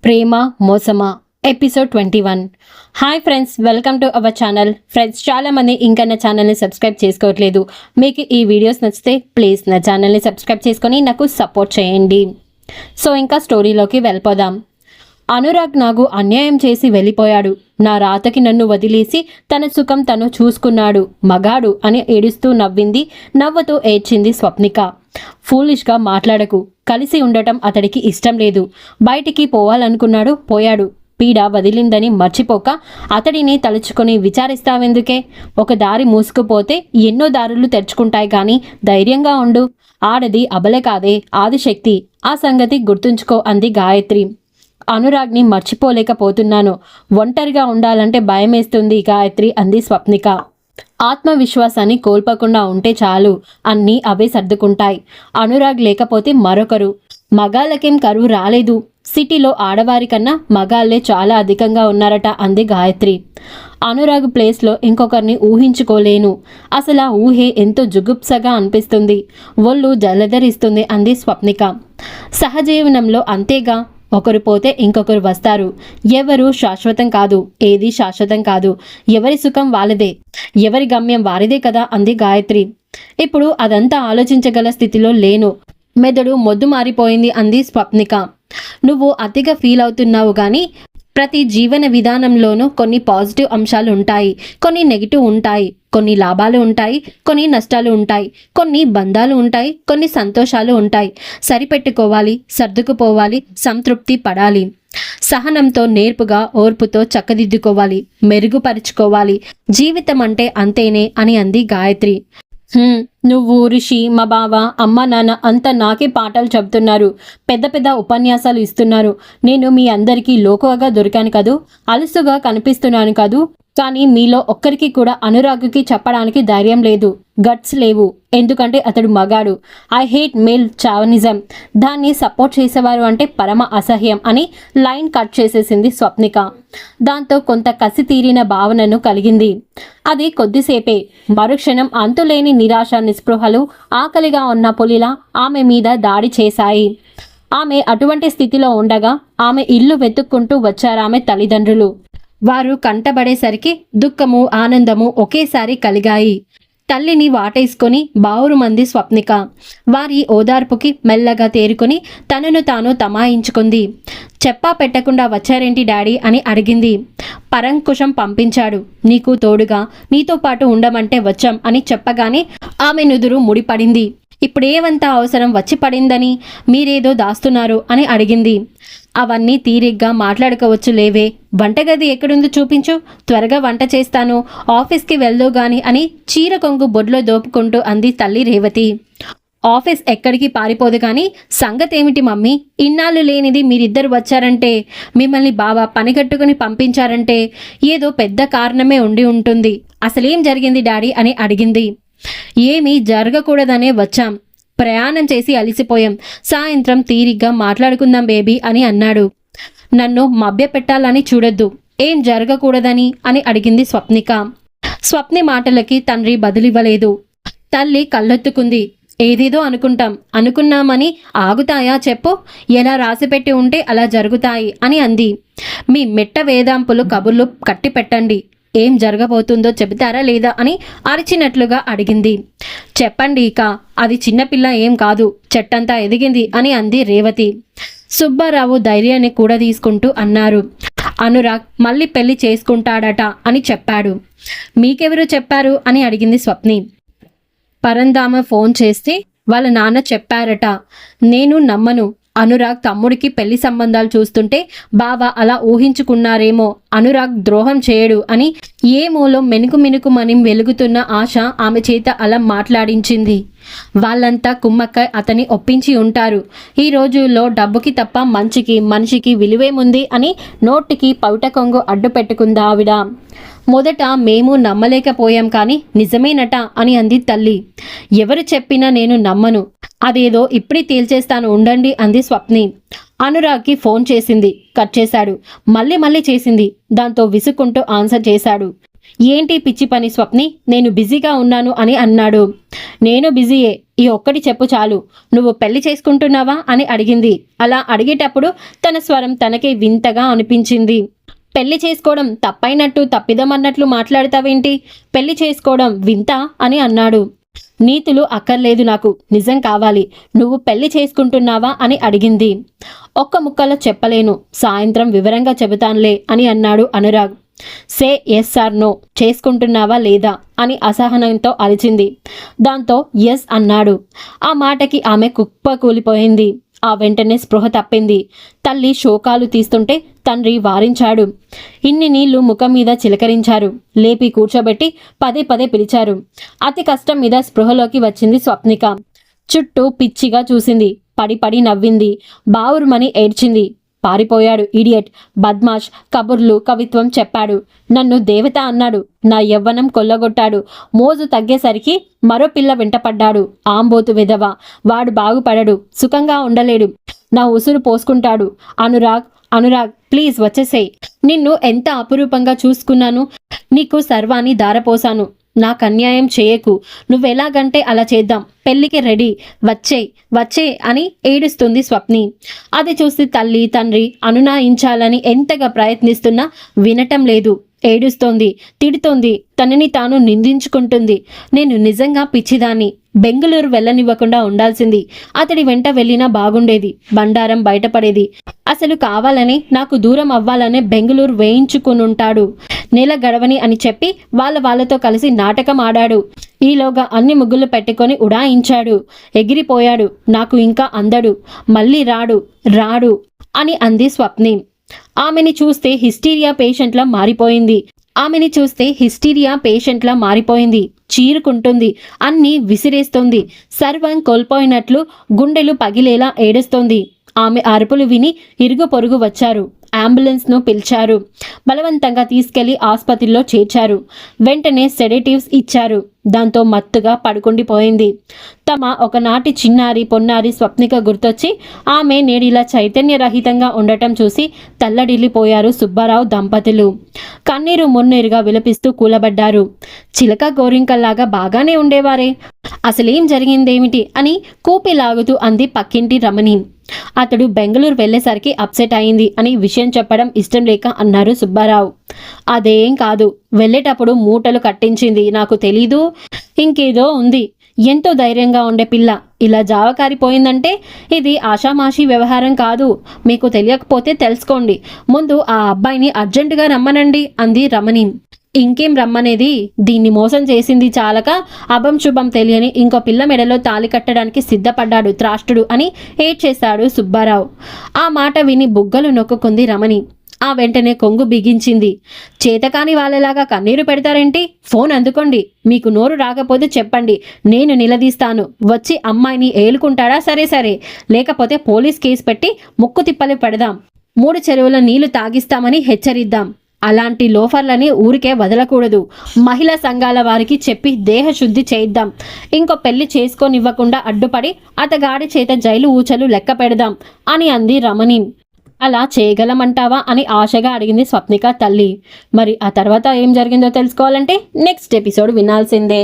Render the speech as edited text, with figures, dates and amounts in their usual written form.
ప్రేమ మోసమా episode 21. Hi friends, welcome to our channel. Friends, చాలామంది ఇంకా నా ఛానల్ని సబ్స్క్రైబ్ చేసుకోవట్లేదు. మీకు ఈ వీడియోస్ నచ్చితే ప్లీజ్ నా ఛానల్ని సబ్స్క్రైబ్ చేసుకొని నాకు సపోర్ట్ చేయండి. సో ఇంకా స్టోరీలోకి వెళ్ళిపోదాం. అనురాగ్ నాకు అన్యాయం చేసి వెళ్ళిపోయాడు. నా రాతకి నన్ను వదిలేసి తన సుఖం తను చూసుకున్నాడు. మగాడు అని ఏడుస్తూ నవ్వింది. నవ్వుతూ ఏడ్చింది స్వప్నిక. ఫూలిష్గా మాట్లాడకు. కలిసి ఉండటం అతడికి ఇష్టం లేదు. బయటికి పోవాలనుకున్నాడు, పోయాడు. పీడ వదిలిందని మర్చిపోక అతడిని తలుచుకొని విచారిస్తావెందుకే? ఒక దారి మూసుకుపోతే ఎన్నో దారులు తెరుచుకుంటాయి. కానీ ధైర్యంగా ఉండు. ఆడది అబలే కాదే, ఆదిశక్తి. ఆ సంగతి గుర్తుంచుకో అంది గాయత్రి. అనురాగ్ని మర్చిపోలేకపోతున్నాను. ఒంటరిగా ఉండాలంటే భయమేస్తుంది గాయత్రి అంది స్వప్నిక. ఆత్మవిశ్వాసాన్ని కోల్పోకుండా ఉంటే చాలు, అన్నీ అవే సర్దుకుంటాయి. అనురాగ్ లేకపోతే మరొకరు. మగాళ్ళకేం కరువు రాలేదు. సిటీలో ఆడవారి కన్నా మగాళ్లే చాలా అధికంగా ఉన్నారట అంది గాయత్రి. అనురాగ్ ప్లేస్లో ఇంకొకరిని ఊహించుకోలేను. అసలు ఆ ఊహే ఎంతో జుగుప్సగా అనిపిస్తుంది. ఒళ్ళు జలధరిస్తుంది అంది స్వప్నిక. సహజీవనంలో అంతేగా, ఒకరు పోతే ఇంకొకరు వస్తారు. ఎవరు శాశ్వతం కాదు, ఏది శాశ్వతం కాదు. ఎవరి సుఖం వాళ్ళదే, ఎవరి గమ్యం వారిదే కదా అంది గాయత్రి. ఇప్పుడు అదంతా ఆలోచించగల స్థితిలో లేను. మెదడు మొద్దు మారిపోయింది అంది స్వప్నిక. నువ్వు అతిగా ఫీల్ అవుతున్నావు కానీ ప్రతి జీవన విధానంలోనూ కొన్ని పాజిటివ్ అంశాలు ఉంటాయి, కొన్ని నెగిటివ్ ఉంటాయి. కొన్ని లాభాలు ఉంటాయి, కొన్ని నష్టాలు ఉంటాయి. కొన్ని బంధాలు ఉంటాయి, కొన్ని సంతోషాలు ఉంటాయి. సరిపెట్టుకోవాలి, సర్దుకుపోవాలి, సంతృప్తి పడాలి. సహనంతో, నేర్పుగా, ఓర్పుతో చక్కదిద్దుకోవాలి, మెరుగుపరుచుకోవాలి. జీవితం అంటే అంతేనే అని అంది గాయత్రి. నువ్వు, రిషి, మా బావ, అమ్మ, నాన్న అంతా నాకే పాఠాలు చెబుతున్నారు. పెద్ద పెద్ద ఉపన్యాసాలు ఇస్తున్నారు. నేను మీ అందరికీ లోకువగా దొరికాను కదూ, అలుసుగా కనిపిస్తున్నాను కదూ. కానీ మీలో ఒక్కరికి కూడా అనురాగ్కి చెప్పడానికి ధైర్యం లేదు, గట్స్ లేవు. ఎందుకంటే అతడు మగాడు. I hate male chauvinism. దాన్ని సపోర్ట్ చేసేవారు అంటే పరమ అసహ్యం అని లైన్ కట్ చేసేసింది స్వప్నిక. దాంతో కొంత కసి తీరిన భావనను కలిగింది. అది కొద్దిసేపే. మరుక్షణం అంతులేని నిరాశ, నిస్పృహలు ఆకలిగా ఉన్న పులిలా ఆమె మీద దాడి చేశాయి. ఆమె అటువంటి స్థితిలో ఉండగా ఆమె ఇల్లు వెతుక్కుంటూ వచ్చారామె తల్లిదండ్రులు. వారు కంటబడేసరికి దుఃఖము, ఆనందము ఒకేసారి కలిగాయి. తల్లిని వాటేసుకొని బావురుమంది స్వప్నిక. వారి ఓదార్పుకి మెల్లగా తేరుకొని తనను తాను తమాయించుకుంది. చెప్పా పెట్టకుండా వచ్చారేంటి డాడీ అని అడిగింది. పరంకుశం పంపించాడు. నీకు తోడుగా, నీతో పాటు ఉండమంటే వచ్చాం అని చెప్పగానే ఆమె నుదురు ముడిపడింది. ఇప్పుడేవంత అవసరం వచ్చి పడిందని మీరేదో దాస్తున్నారు అని అడిగింది. అవన్నీ తీరిగ్గా మాట్లాడుకోవచ్చు లేవే. వంటగది ఎక్కడుందో చూపించు, త్వరగా వంట చేస్తాను, ఆఫీస్కి వెళ్దు గాని అని చీర కొంగు బొడ్లో దోపుకుంటూ అంది తల్లి రేవతి. ఆఫీస్ ఎక్కడికి పారిపోదు కానీ సంగతేమిటి మమ్మీ? ఇన్నాళ్ళు లేనిది మీరిద్దరు వచ్చారంటే, మిమ్మల్ని బావ పనిగట్టుకుని పంపించారంటే ఏదో పెద్ద కారణమే ఉండి ఉంటుంది. అసలేం జరిగింది డాడీ అని అడిగింది. ఏమీ జరగకూడదనే వచ్చాం. ప్రయాణం చేసి అలిసిపోయాం. సాయంత్రం తీరిగ్గా మాట్లాడుకుందాం బేబీ అని అన్నాడు. నన్ను మభ్య పెట్టాలని చూడొద్దు. ఏం జరగకూడదని అని అడిగింది స్వప్నిక. స్వప్ని మాటలకి తండ్రి బదులివ్వలేదు. తల్లి కళ్ళెత్తుకుంది. ఏదేదో అనుకున్నామని ఆగుతాయా చెప్పు? ఎలా రాసిపెట్టి ఉంటే అలా జరుగుతాయి అని అంది. మీ మెట్ట వేదాంపులు కబుర్లు కట్టి పెట్టండి. ఏం జరగబోతుందో చెబుతారా లేదా అని అరిచినట్లుగా అడిగింది. చెప్పండి ఇక, అది చిన్నపిల్ల ఏం కాదు, చెట్టంతా ఎదిగింది అని అంది రేవతి. సుబ్బారావు ధైర్యాన్ని కూడా తీసుకుంటూ అన్నారు. అనురాగ్ మళ్ళీ పెళ్లి చేసుకుంటాడట అని చెప్పాడు. మీకెవరు చెప్పారు అని అడిగింది స్వప్ని. పరంధామ ఫోన్ చేస్తే వాళ్ళ నాన్న చెప్పారట. నేను నమ్మను. అనురాగ్ తమ్ముడికి పెళ్లి సంబంధాలు చూస్తుంటే బావ అలా ఊహించుకున్నారేమో. అనురాగ్ ద్రోహం చేయడు అని ఏ మూలో మెనుకుమని వెలుగుతున్న ఆశ ఆమె చేత అలా మాట్లాడించింది. వాళ్ళంతా కుమ్మక్కై అతని ఒప్పించి ఉంటారు. ఈ రోజుల్లో డబ్బుకి తప్ప మనిషికి విలువేముంది అని నోటికి పౌట కొంగు అడ్డు పెట్టుకుందా ఆవిడ. మొదట మేము నమ్మలేకపోయాం కానీ నిజమేనట అని అంది తల్లి. ఎవరు చెప్పినా నేను నమ్మను. అదేదో ఇప్పుడే తేల్చేస్తాను ఉండండి అంది స్వప్ని. అనురాగ్కి ఫోన్ చేసింది, కట్ చేశాడు. మళ్ళీ చేసింది. దాంతో విసుక్కుంటూ ఆన్సర్ చేశాడు. ఏంటి పిచ్చి పని స్వప్ని, నేను బిజీగా ఉన్నాను అని అన్నాడు. నేను బిజీయే, ఈ ఒక్కటి చెప్పు చాలు, నువ్వు పెళ్లి చేసుకుంటున్నావా అని అడిగింది. అలా అడిగేటప్పుడు తన స్వరం తనకే వింతగా అనిపించింది. పెళ్లి చేసుకోవడం తప్పైనట్టు తప్పిదమన్నట్లు మాట్లాడతావేంటి? పెళ్లి చేసుకోవడం వింత అని అన్నాడు. నీతులు అక్కర్లేదు, నాకు నిజం కావాలి. నువ్వు పెళ్లి చేసుకుంటున్నావా అని అడిగింది. ఒక్క ముక్కలో చెప్పలేను, సాయంత్రం వివరంగా చెబుతానులే అని అన్నాడు Anurag. Say yes or no, చేసుకుంటున్నావా లేదా అని అసహనంతో అరిచింది. దాంతో ఎస్ అన్నాడు. ఆ మాటకి ఆమె కుప్పకూలిపోయింది. ఆ వెంటనే స్పృహ తప్పింది. తల్లి శోకాలు తీస్తుంటే తండ్రి వారించాడు. ఇన్ని నీళ్లు ముఖం మీద చిలకరించారు. లేపి కూర్చోబెట్టి పదే పదే పిలిచారు. అతి కష్టం మీద స్పృహలోకి వచ్చింది స్వప్నిక. చుట్టూ పిచ్చిగా చూసింది. పడి పడి నవ్వింది. బావురుమని ఏడ్చింది. పారిపోయాడు ఇడియట్, బద్మాష్, కబుర్లు కవిత్వం చెప్పాడు. నన్ను దేవత అన్నాడు. నా యవ్వనం కొల్లగొట్టాడు. మోజు తగ్గేసరికి మరో పిల్ల వెంటపడ్డాడు. ఆంబోతు విధవ, వాడు బాగుపడడు, సుఖంగా ఉండలేడు, నా ఉసురు పోసుకుంటాడు. అనురాగ్, అనురాగ్ ప్లీజ్ వచ్చేసేయ్. నిన్ను ఎంత అపురూపంగా చూసుకున్నాను. నీకు సర్వాన్ని దారపోసాను. నాకు అన్యాయం చేయకు. నువ్వెలాగంటే అలా చేద్దాం. పెళ్లికి రెడీ, వచ్చేయ్ వచ్చే అని ఏడుస్తుంది స్వప్ని. అది చూసి తల్లి తండ్రి అనునయించాలని ఎంతగా ప్రయత్నిస్తున్నా వినటం లేదు. ఏడుస్తోంది, తిడుతోంది, తనని తాను నిందించుకుంటుంది. నేను నిజంగా పిచ్చిదాన్ని. బెంగళూరు వెళ్ళనివ్వకుండా ఉండాల్సింది. అతడి వెంట వెళ్ళినా బాగుండేది. బండారం బయటపడేది. అసలు కావాలని నాకు దూరం అవ్వాలనే బెంగళూరు వేయించుకునుంటాడు. నెల గడవని అని చెప్పి వాళ్ళతో కలిసి నాటకం ఆడాడు. ఈలోగా అన్ని ముగ్గులు పెట్టుకొని ఉడాయించాడు. ఎగిరిపోయాడు. నాకు ఇంకా అందడు, మళ్ళీ రాడు రాడు అని అంది స్వప్ని. ఆమెని చూస్తే హిస్టీరియా పేషెంట్లా మారిపోయింది. చీరుకుంటుంది, అన్నీ విసిరేస్తోంది. సర్వం కోల్పోయినట్లు గుండెలు పగిలేలా ఏడుస్తోంది. ఆమె అరుపులు విని ఇరుగు పొరుగు వచ్చారు. అంబులెన్స్ను పిలిచారు. బలవంతంగా తీసుకెళ్లి ఆసుపత్రిలో చేర్చారు. వెంటనే సెడేటివ్స్ ఇచ్చారు. దాంతో మత్తుగా పడుకుండిపోయింది. తమ ఒకనాటి చిన్నారి పొన్నారి స్వప్నిక గుర్తొచ్చి ఆమె నేడిలా చైతన్యరహితంగా ఉండటం చూసి తల్లడిల్లిపోయారు సుబ్బారావు దంపతులు. కన్నీరు మున్నీరుగా విలపిస్తూ కూలబడ్డారు. చిలక గోరింకల్లాగా బాగానే ఉండేవారే, అసలేం జరిగిందేమిటి అని కూపిలాగుతూ అంది పక్కింటి రమణి. అతడు బెంగళూరు వెళ్ళేసరికి అప్సెట్ అయింది అని విషయం చెప్పడం ఇష్టం లేక అన్నారు సుబ్బారావు. అదేం కాదు, వెళ్ళేటప్పుడు మూటలు కట్టించింది, నాకు తెలీదు. ఇంకేదో ఉంది. ఎంతో ధైర్యంగా ఉండే పిల్ల ఇలా జావకారిపోయిందంటే ఇది ఆషామాషీ వ్యవహారం కాదు. మీకు తెలియకపోతే తెలుసుకోండి. ముందు ఆ అబ్బాయిని అర్జెంటుగా రమ్మనండి అంది రమణి. ఇంకేం రమ్మనేది, దీన్ని మోసం చేసింది చాలక అభం శుభం తెలియని ఇంకో పిల్ల మెడలో తాళి కట్టడానికి సిద్ధపడ్డాడు త్రాష్టుడు అని ఏడ్చేశాడు సుబ్బారావు. ఆ మాట విని బుగ్గలు నొక్కుకుంది రమణి. ఆ వెంటనే కొంగు బిగించింది. చేతకాని వాళ్ళలాగా కన్నీరు పెడతారేంటి? ఫోన్ అందుకోండి. మీకు నోరు రాకపోతే చెప్పండి, నేను నిలదీస్తాను. వచ్చి అమ్మాయిని ఏలుకుంటాడా? సరే, లేకపోతే పోలీస్ కేసు పెట్టి ముక్కు తిప్పలు పెడదాం. 3 చెరువుల నీళ్లు తాగిస్తామని హెచ్చరిద్దాం. అలాంటి లోఫర్లని ఊరికే వదలకూడదు. మహిళా సంఘాల వారికి చెప్పి దేహశుద్ధి చేయిద్దాం. ఇంకో పెళ్లి చేసుకోనివ్వకుండా అడ్డుపడి అతగాడి చేత జైలు ఊచలు లెక్క పెడదాం అని అంది రమణి. అలా చేయగలమంటావా అని ఆశగా అడిగింది స్వప్నిక తల్లి. మరి ఆ తర్వాత ఏం జరిగిందో తెలుసుకోవాలంటే నెక్స్ట్ ఎపిసోడ్ వినాల్సిందే.